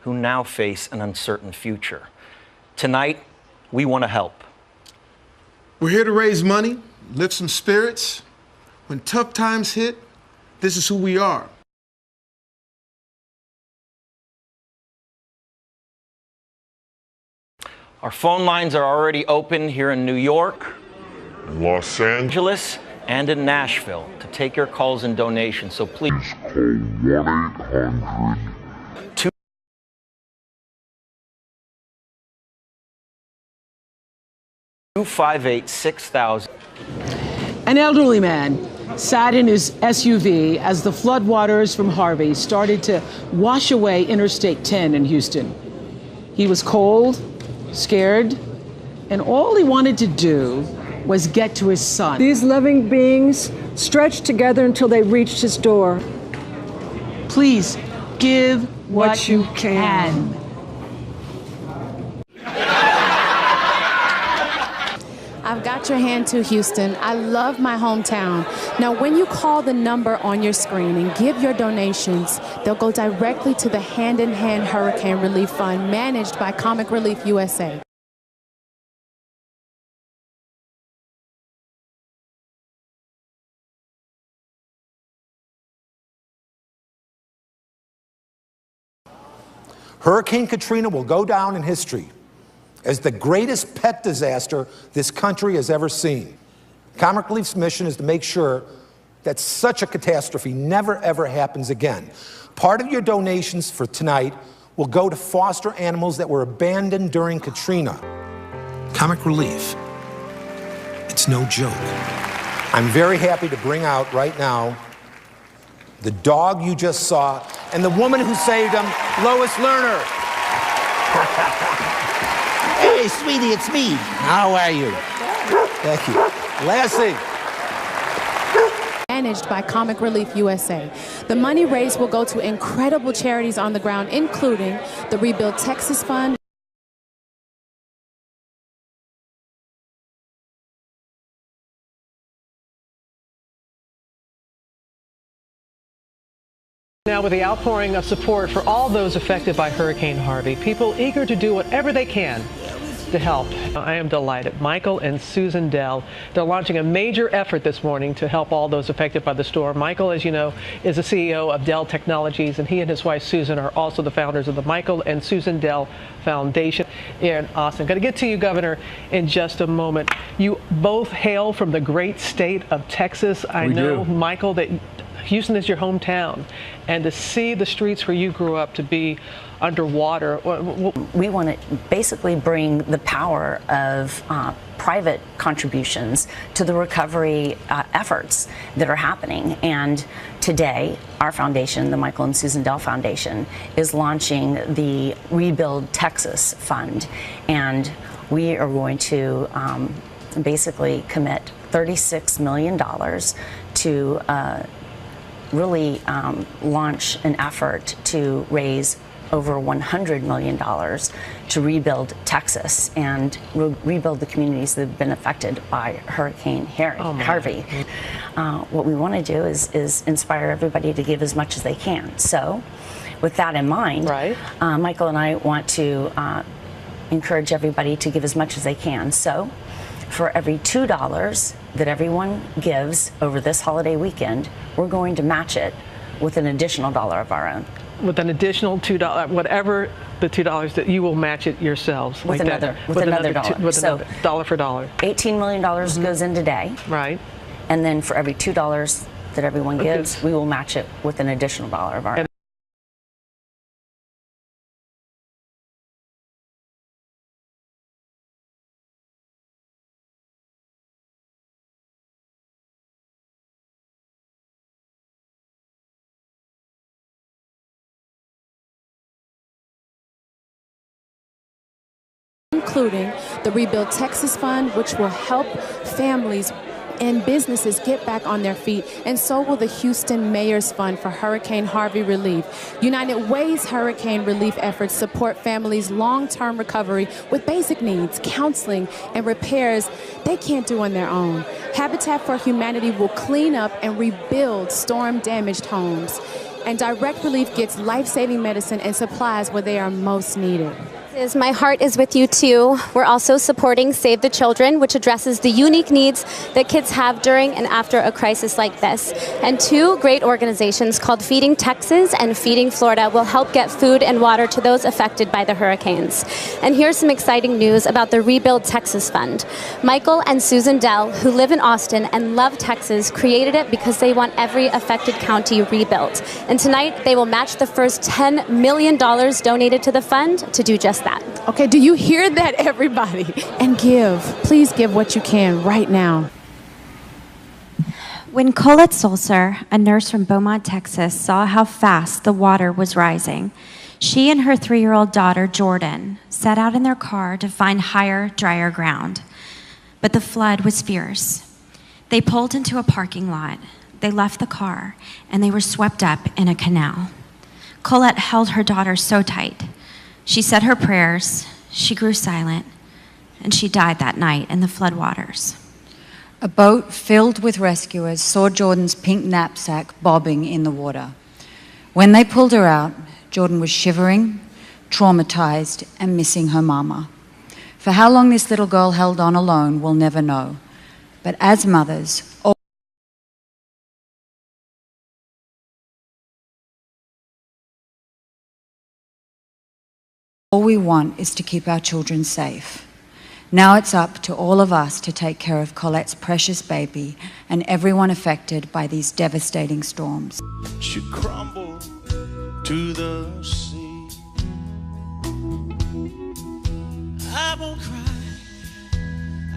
who now face an uncertain future. Tonight, we want to help. We're here to raise money, lift some spirits. When tough times hit, this is who we are. Our phone lines are already open here in New York, Los Angeles, and in Nashville to take your calls and donations. So please call 1-800. 258-6000. An elderly man sat in his SUV as the floodwaters from Harvey started to wash away Interstate 10 in Houston. He was cold, scared, and all he wanted to do was get to his son. These living beings stretched together until they reached his door. Please give what you can. I've got your hand too, Houston. I love my hometown. Now, when you call the number on your screen and give your donations, they'll go directly to the Hand in Hand Hurricane Relief Fund managed by Comic Relief USA. Hurricane Katrina will go down in history as the greatest pet disaster this country has ever seen. Comic Relief's mission is to make sure that such a catastrophe never, ever happens again. Part of your donations for tonight will go to foster animals that were abandoned during Katrina. Comic Relief, it's no joke. I'm very happy to bring out right now the dog you just saw and the woman who saved him, Lois Lerner. Hey, sweetie, it's me. How are you? Thank you. Lassie. Managed by Comic Relief USA. The money raised will go to incredible charities on the ground, including the Rebuild Texas Fund. Now, with the outpouring of support for all those affected by Hurricane Harvey, people eager to do whatever they can to help. I am delighted. Michael and Susan Dell, they're launching a major effort this morning to help all those affected by the storm. Michael, as you know, is the CEO of Dell Technologies, and he and his wife Susan are also the founders of the Michael and Susan Dell Foundation in Austin. Going to get to you, Governor, in just a moment. You both hail from the great state of Texas. I know, Michael, that Houston is your hometown, and to see the streets where you grew up to be underwater. We want to basically bring the power of private contributions to the recovery efforts that are happening. And today, our foundation, the Michael and Susan Dell Foundation, is launching the Rebuild Texas Fund. And we are going to basically commit $36 million to really launch an effort to raise over $100 million to rebuild Texas and rebuild the communities that have been affected by Hurricane Harvey. What we want to do is inspire everybody to give as much as they can. So with that in mind, Michael and I want to encourage everybody to give as much as they can. So for every $2 that everyone gives over this holiday weekend, we're going to match it with an additional $1 of our own. With an additional $2, whatever the $2 that you will match it yourselves. With like another, that. with another dollar. With so another dollar for dollar. $18 million goes in today. Right. And then for every $2 that everyone gives, we will match it with an additional $1 of our own. Including the Rebuild Texas Fund, which will help families and businesses get back on their feet, and so will the Houston Mayor's Fund for Hurricane Harvey relief. United Way's hurricane relief efforts support families' long-term recovery with basic needs, counseling, and repairs they can't do on their own. Habitat for Humanity will clean up and rebuild storm-damaged homes. and Direct Relief gets life-saving medicine and supplies where they are most needed. My heart is with you too. We're also supporting Save the Children, which addresses the unique needs that kids have during and after a crisis like this. And two great organizations called Feeding Texas and Feeding Florida will help get food and water to those affected by the hurricanes. And here's some exciting news about the Rebuild Texas Fund. Michael and Susan Dell, who live in Austin and love Texas, created it because they want every affected county rebuilt. And tonight they will match the first $10 million donated to the fund to do just that. Okay, do you hear that, everybody? And give. Please give what you can right now. When Colette Sulzer, a nurse from Beaumont, Texas, saw how fast the water was rising, she and her 3-year-old daughter, Jordan, set out in their car to find higher, drier ground. But the flood was fierce. They pulled into a parking lot, they left the car, and they were swept up in a canal. Colette held her daughter so tight. She said her prayers, she grew silent, and she died that night in the floodwaters. A boat filled with rescuers saw Jordan's pink knapsack bobbing in the water. When they pulled her out, Jordan was shivering, traumatized, and missing her mama. For how long this little girl held on alone, we'll never know. But as mothers, all we want is to keep our children safe. Now it's up to all of us to take care of Colette's precious baby and everyone affected by these devastating storms. She crumbled to the sea. I won't cry,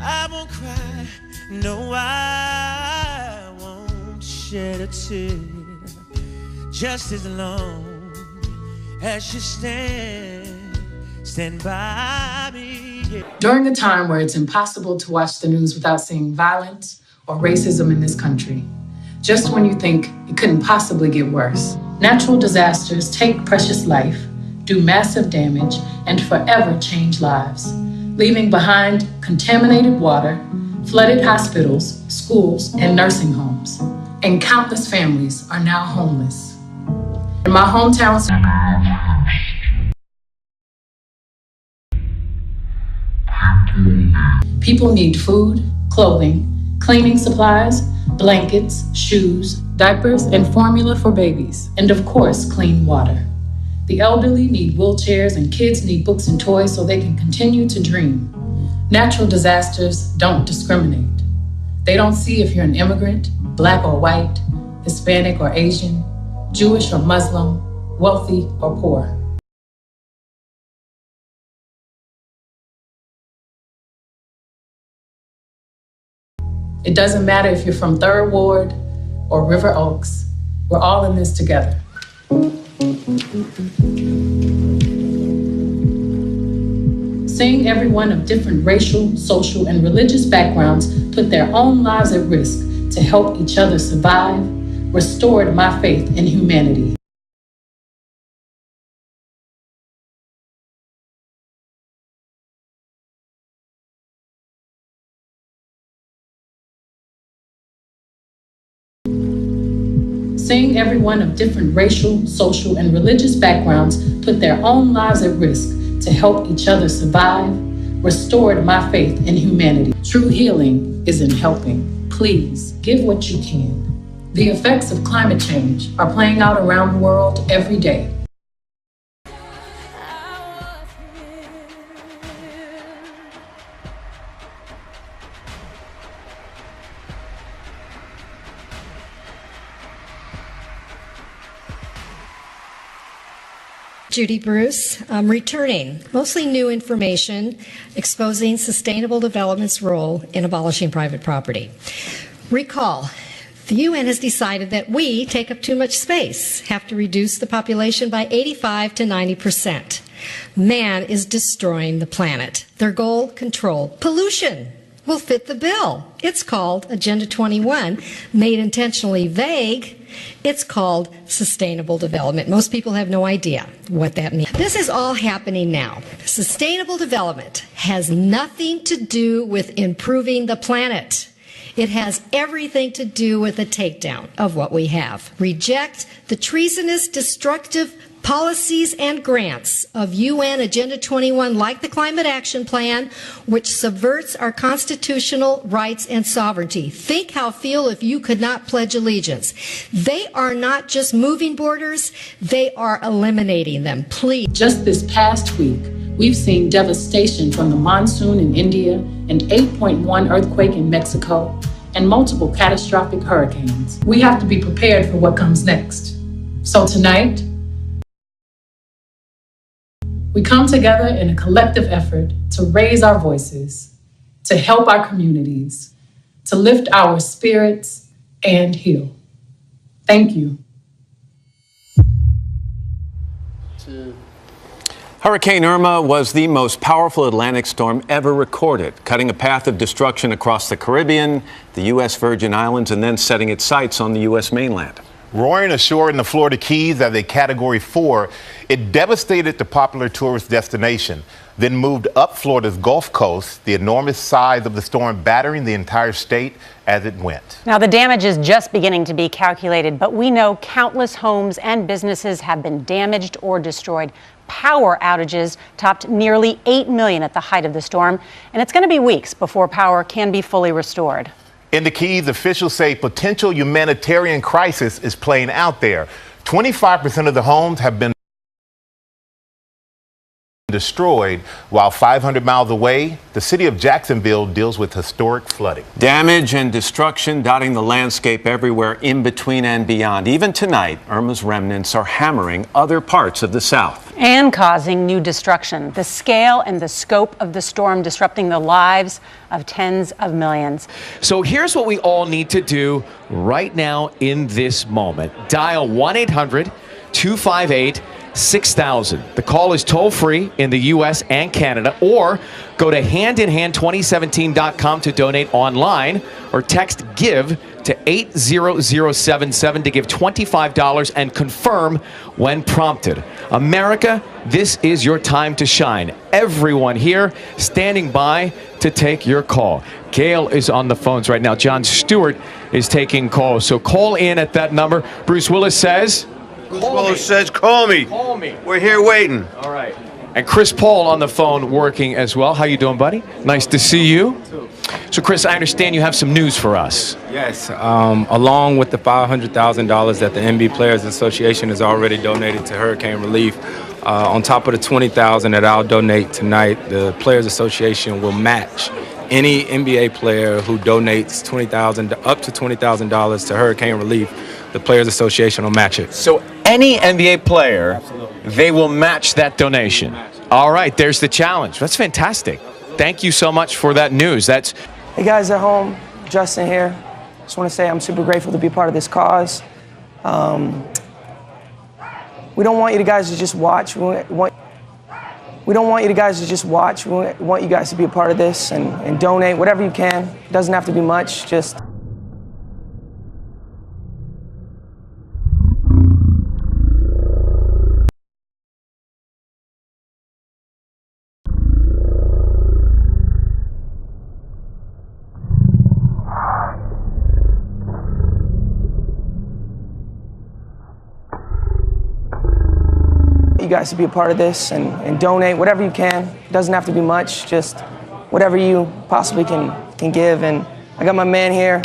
I won't cry, no, I won't shed a tear, just as long as you stand by me. Yeah. During a time where it's impossible to watch the news without seeing violence or racism in this country, just when you think it couldn't possibly get worse, natural disasters take precious life, do massive damage, and forever change lives, leaving behind contaminated water, flooded hospitals, schools, and nursing homes. And countless families are now homeless. In my hometown, people need food, clothing, cleaning supplies, blankets, shoes, diapers, and formula for babies. And of course, clean water. The elderly need wheelchairs and kids need books and toys so they can continue to dream. Natural disasters don't discriminate. They don't see if you're an immigrant, Black or white, Hispanic or Asian, Jewish or Muslim, wealthy or poor. It doesn't matter if you're from 3rd Ward or River Oaks. We're all in this together. Seeing everyone of different racial, social, and religious backgrounds put their own lives at risk to help each other survive restored my faith in humanity. Seeing everyone of different racial, social, and religious backgrounds put their own lives at risk to help each other survive restored my faith in humanity. True healing is in helping. Please give what you can. The effects of climate change are playing out around the world every day. Judy Bruce. Returning mostly new information exposing sustainable development's role in abolishing private property. Recall, the UN has decided that we take up too much space, have to reduce the population by 85 to 90%. Man is destroying the planet. Their goal, control. Pollution will fit the bill. It's called Agenda 21, made intentionally vague. It's called sustainable development. Most people have no idea what that means. This is all happening now. Sustainable development has nothing to do with improving the planet. It has everything to do with the takedown of what we have. Reject the treasonous, destructive policies and grants of UN Agenda 21, like the Climate Action Plan, which subverts our constitutional rights and sovereignty. Think how it feel if you could not pledge allegiance. They are not just moving borders, they are eliminating them. Please. Just this past week, we've seen devastation from the monsoon in India, an 8.1 earthquake in Mexico, and multiple catastrophic hurricanes. We have to be prepared for what comes next. So tonight, we come together in a collective effort to raise our voices, to help our communities, to lift our spirits and heal. Thank you. Hurricane Irma was the most powerful Atlantic storm ever recorded, cutting a path of destruction across the Caribbean, the U.S. Virgin Islands, and then setting its sights on the U.S. mainland. Roaring ashore in the Florida Keys as a Category 4, it devastated the popular tourist destination, then moved up Florida's Gulf Coast, the enormous size of the storm battering the entire state as it went. Now, the damage is just beginning to be calculated, but we know countless homes and businesses have been damaged or destroyed. Power outages topped nearly 8 million at the height of the storm, and it's going to be weeks before power can be fully restored. In the Keys, officials say potential humanitarian crisis is playing out there. 25% of the homes have been destroyed, while 500 miles away, the city of Jacksonville deals with historic flooding. Damage and destruction dotting the landscape everywhere in between and beyond. Even tonight, Irma's remnants are hammering other parts of the South. And causing new destruction. The scale and the scope of the storm disrupting the lives of tens of millions. So here's what we all need to do right now in this moment. Dial 1-800-258-6000. The call is toll free in the U.S. and Canada, or go to handinhand2017.com to donate online, or text GIVE to 80077 to give $25 and confirm when prompted. America, this is your time to shine. Everyone here standing by to take your call. Gail is on the phones right now. John Stewart is taking calls. So call in at that number. Bruce Willis says... Willis says, call me. Call me. We're here waiting. All right. And Chris Paul on the phone working as well. How you doing, buddy? Nice to see you. So, Chris, I understand you have some news for us. Yes. Along with the $500,000 that the NBA Players Association has already donated to hurricane relief, on top of the $20,000 that I'll donate tonight, the Players Association will match any NBA player who donates up to $20,000 to hurricane relief. The Players Association will match it. So any NBA player, they will match that donation. All right, there's the challenge. That's fantastic. Thank you so much for that news. Hey guys at home, Justin here. Just want to say I'm super grateful to be part of this cause. We don't want you guys to just watch. We don't want you guys to just watch. We want you guys to be a part of this and donate whatever you can. It doesn't have to be much, just... you guys to be a part of this and donate whatever you can. It doesn't have to be much, just whatever you possibly can give. And I got my man here,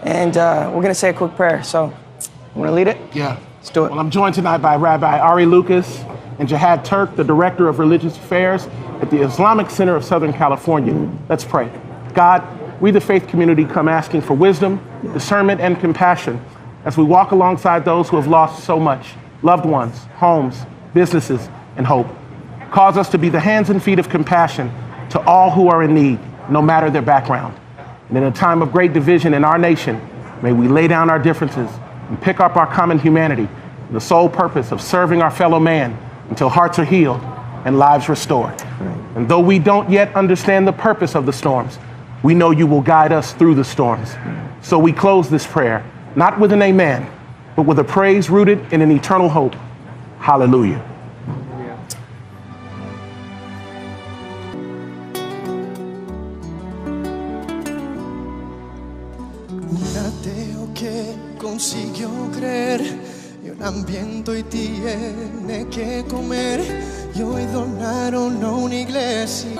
and we're gonna say a quick prayer. So, you wanna lead it? Yeah. Let's do it. Well, I'm joined tonight by Rabbi Ari Lucas and Jihad Turk, the Director of Religious Affairs at the Islamic Center of Southern California. Let's pray. God, we the faith community come asking for wisdom, discernment, and compassion as we walk alongside those who have lost so much, loved ones, homes, businesses, and hope. Cause us to be the hands and feet of compassion to all who are in need, no matter their background. And in a time of great division in our nation, may we lay down our differences and pick up our common humanity in the sole purpose of serving our fellow man until hearts are healed and lives restored. And though we don't yet understand the purpose of the storms, we know you will guide us through the storms. So we close this prayer, not with an amen, but with a praise rooted in an eternal hope. Hallelujah. Mírate o que consiguió creer. Y un hambriento y tiene que comer. Y hoy donaron a una iglesia.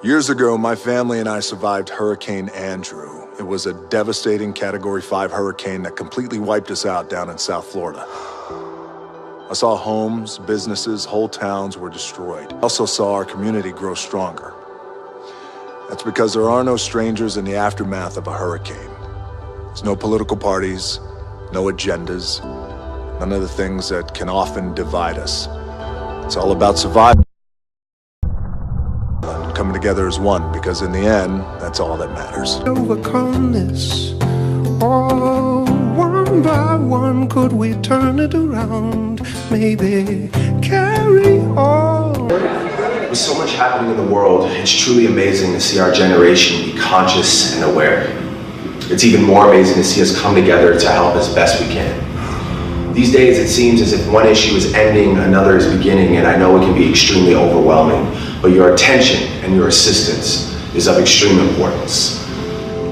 Years ago, my family and I survived Hurricane Andrew. It was a devastating Category 5 hurricane that completely wiped us out down in South Florida. I saw homes, businesses, whole towns were destroyed. I also saw our community grow stronger. That's because there are no strangers in the aftermath of a hurricane. There's no political parties, no agendas, none of the things that can often divide us. It's all about survival. Coming together as one, because in the end, that's all that matters. Overcome this. Oh, one by one, could we turn it around? Maybe carry on. With so much happening in the world, it's truly amazing to see our generation be conscious and aware. It's even more amazing to see us come together to help as best we can. These days, it seems as if one issue is ending, another is beginning, and I know it can be extremely overwhelming, but your attention and your assistance is of extreme importance.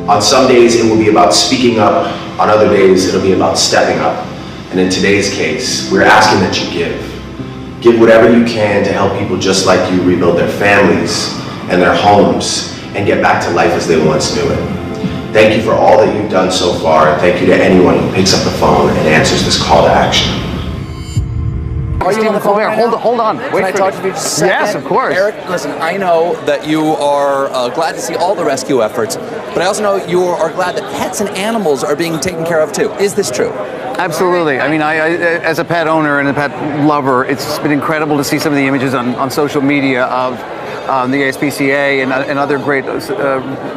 On some days, it will be about speaking up. On other days, it'll be about stepping up. And in today's case, we're asking that you give. Give whatever you can to help people just like you rebuild their families and their homes and get back to life as they once knew it. Thank you for all that you've done so far, and thank you to anyone who picks up the phone and answers this call to action. Are you on the phone? Hold on. Wait, can I talk to you just a second? Yes, of course. Eric, listen, I know that you are glad to see all the rescue efforts, but I also know you are glad that pets and animals are being taken care of too. Is this true? Absolutely. I mean, I as a pet owner and a pet lover, it's been incredible to see some of the images on social media of the ASPCA and other great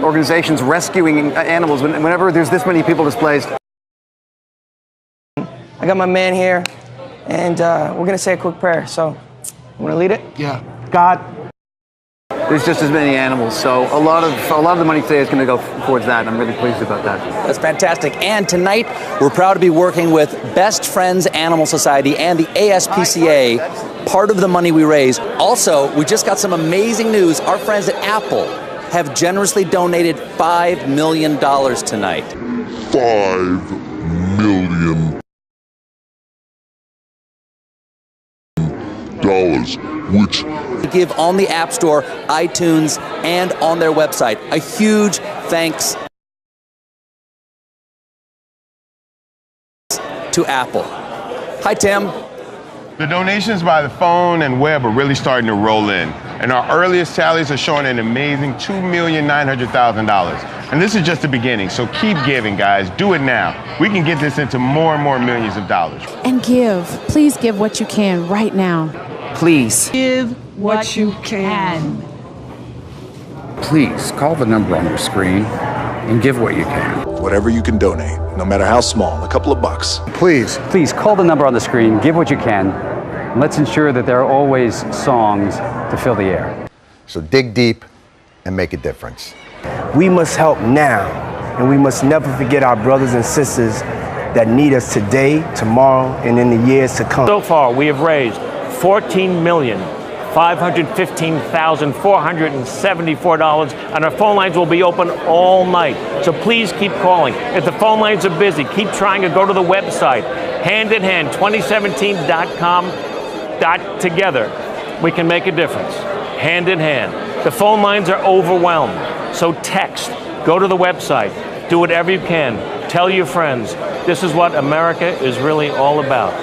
organizations rescuing animals. Whenever there's this many people displaced. I got my man here, and we're going to say a quick prayer. So, you want to lead it? Yeah. God. There's just as many animals, so a lot of the money today is going to go towards that, and I'm really pleased about that. That's fantastic. And tonight, we're proud to be working with Best Friends Animal Society and the ASPCA, part of the money we raise. Also, we just got some amazing news. Our friends at Apple have generously donated $5 million tonight. $5 million. Which give on the App Store, iTunes, and on their website. A huge thanks to Apple. Hi, Tim. The donations by the phone and web are really starting to roll in, and our earliest tallies are showing an amazing $2,900,000. And this is just the beginning, so keep giving, guys. Do it now. We can get this into more and more millions of dollars. And give. Please give what you can right now. Please. Give what you can. Please call the number on your screen and give what you can. Whatever you can donate, no matter how small, a couple of bucks. Please call the number on the screen, give what you can. And let's ensure that there are always songs to fill the air. So dig deep and make a difference. We must help now, and we must never forget our brothers and sisters that need us today, tomorrow, and in the years to come. So far, we have raised $14,515,474, and our phone lines will be open all night. So please keep calling. If the phone lines are busy, keep trying to go to the website, handinhand2017.com.together. We can make a difference. Hand in hand. The phone lines are overwhelmed. So text, go to the website, do whatever you can. Tell your friends. This is what America is really all about.